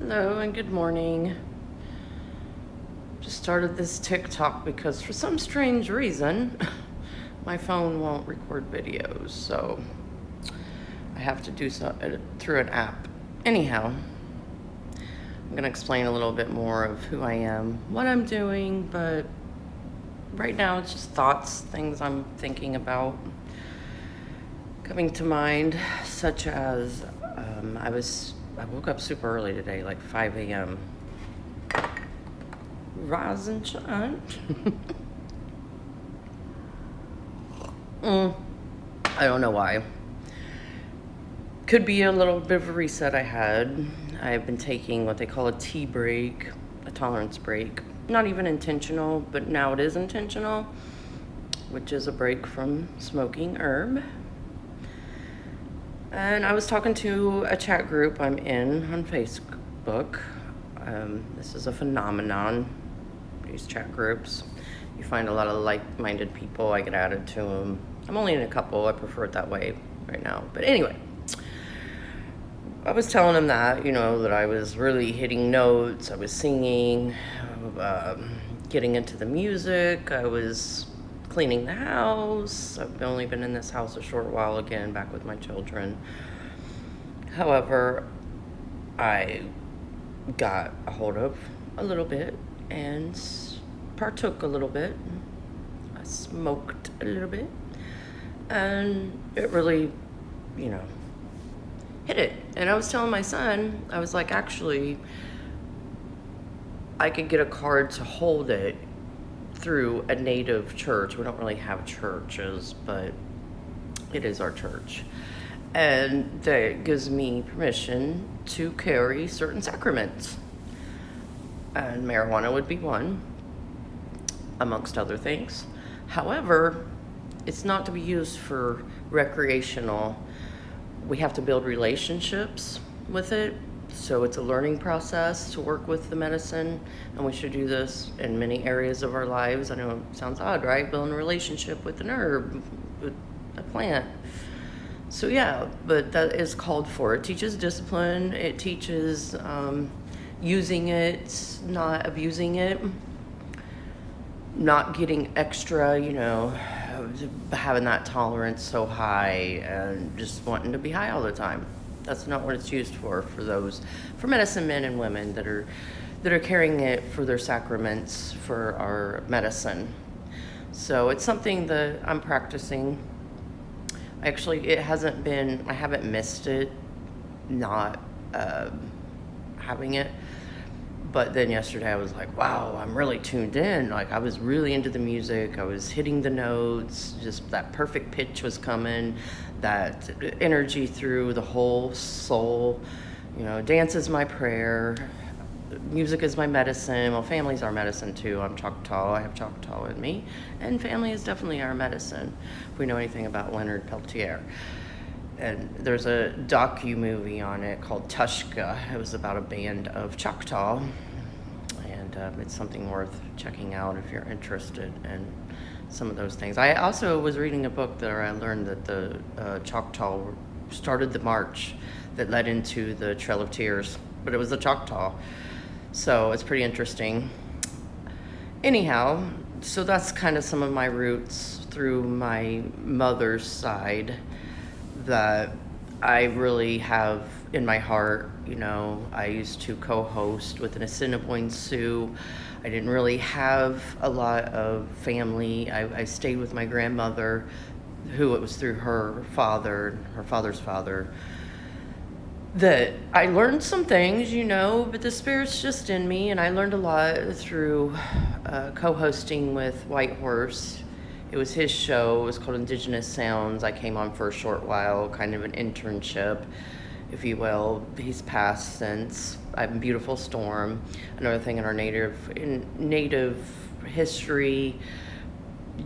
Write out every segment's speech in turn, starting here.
Hello and good morning. Just started this TikTok because for some strange reason my phone won't record videos, so I have to do so through an app. Anyhow, I'm gonna explain a little bit more of who I am, what I'm doing, but right now it's just thoughts, things I'm thinking about coming to mind, such as I woke up super early today, like 5 a.m. Rise and shine. I don't know why. Could be a little bit of a reset I had. I've been taking what they call a tea break, a tolerance break. Not even intentional, but now it is intentional, which is a break from smoking herb. And I was talking to a chat group I'm in on Facebook. This is a phenomenon, these chat groups. You find a lot of like-minded people. I get added to them. I'm only in a couple. I prefer it that way right now. But anyway, I was telling them that, that I was really hitting notes. I was singing, getting into the music. I was cleaning the house. I've only been in this house a short while again, back with my children. However, I got a hold of a little bit and partook a little bit. I smoked a little bit, and it really, hit it. And I was telling my son, I was like, actually, I could get a card to hold it through a native church. We don't really have churches, but it is our church. And that gives me permission to carry certain sacraments. And marijuana would be one, amongst other things. However, it's not to be used for recreational. We have to build relationships with it. So it's a learning process to work with the medicine, and we should do this in many areas of our lives. I know it sounds odd, right? Building a relationship with an herb, with a plant. So yeah, but that is called for. It teaches discipline. It teaches using it, not abusing it, not getting extra, having that tolerance so high and just wanting to be high all the time. That's not what it's used for medicine men and women that are carrying it for their sacraments, for our medicine. So it's something that I'm practicing. Actually, I haven't missed it, not having it. But then yesterday I was like, wow, I'm really tuned in. Like, I was really into the music. I was hitting the notes. Just that perfect pitch was coming. That energy through the whole soul. Dance is my prayer. Music is my medicine. Well, family's our medicine too. I'm Choctaw. I have Choctaw in me. And family is definitely our medicine, if we know anything about Leonard Peltier. And there's a docu-movie on it called Tushka. It was about a band of Choctaw, and it's something worth checking out if you're interested in some of those things. I also was reading a book that I learned that the Choctaw started the march that led into the Trail of Tears, but it was the Choctaw, so it's pretty interesting. Anyhow, so that's kind of some of my roots through my mother's side that I really have in my heart. I used to co-host with an Assiniboine Sioux. I didn't really have a lot of family. I stayed with my grandmother, who it was through her father's father, that I learned some things, but the spirit's just in me, and I learned a lot through co-hosting with White Horse. It was his show. It was called Indigenous Sounds. I came on for a short while, kind of an internship, if you will. He's passed since. I'm Beautiful Storm. Another thing in our native history,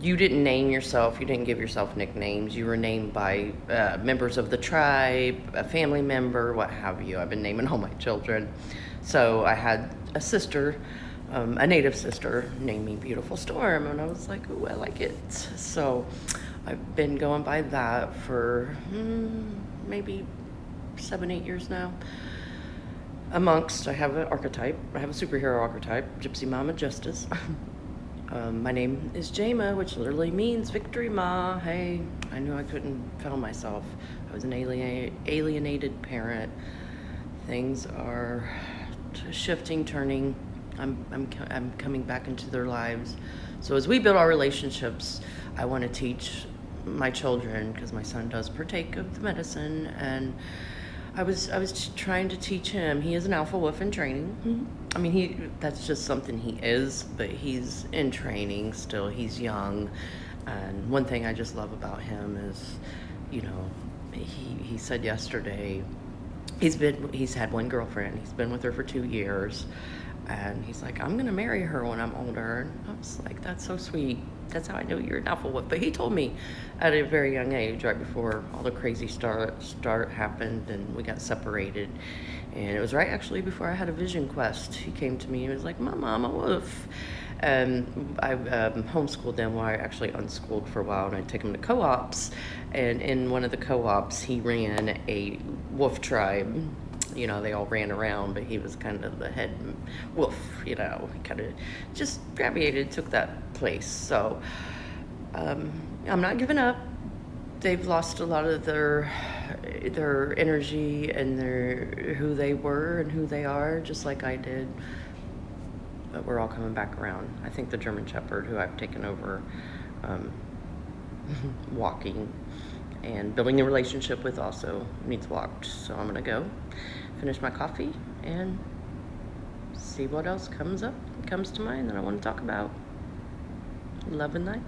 you didn't name yourself. You didn't give yourself nicknames. You were named by members of the tribe, a family member, what have you. I've been naming all my children. So I had a sister, a native sister, named me Beautiful Storm, and I was like, ooh, I like it. So I've been going by that for maybe 7-8 years now. Amongst, I have an archetype. I have a superhero archetype, Gypsy Mama Justice. My name is Jama, which literally means victory ma. Hey, I knew I couldn't found myself. I was an alienated parent. Things are shifting, turning. I'm coming back into their lives. So as we build our relationships, I want to teach my children, because my son does partake of the medicine, and I was trying to teach him. He is an alpha wolf in training. I mean, that's just something he is, but he's in training still. He's young, and one thing I just love about him is, you know, he said yesterday he's had one girlfriend. He's been with her for 2 years, and he's like, I'm gonna marry her when I'm older. And I was like, that's so sweet. That's how I know you're an alpha wolf. But he told me at a very young age, right before all the crazy start happened and we got separated. And it was right actually before I had a vision quest. He came to me and was like, Mama, I'm a wolf. And I homeschooled them while I actually unschooled for a while, and I'd take him to co-ops. And in one of the co-ops, he ran a wolf tribe. You know, they all ran around, but he was kind of the head wolf, you know. He kind of just gravitated, took that place. So I'm not giving up. They've lost a lot of their energy and their who they were and who they are, just like I did. But we're all coming back around. I think the German Shepherd, who I've taken over walking and building a relationship with, also needs walked. So I'm gonna go finish my coffee and see what else comes to mind that I want to talk about. Love and light.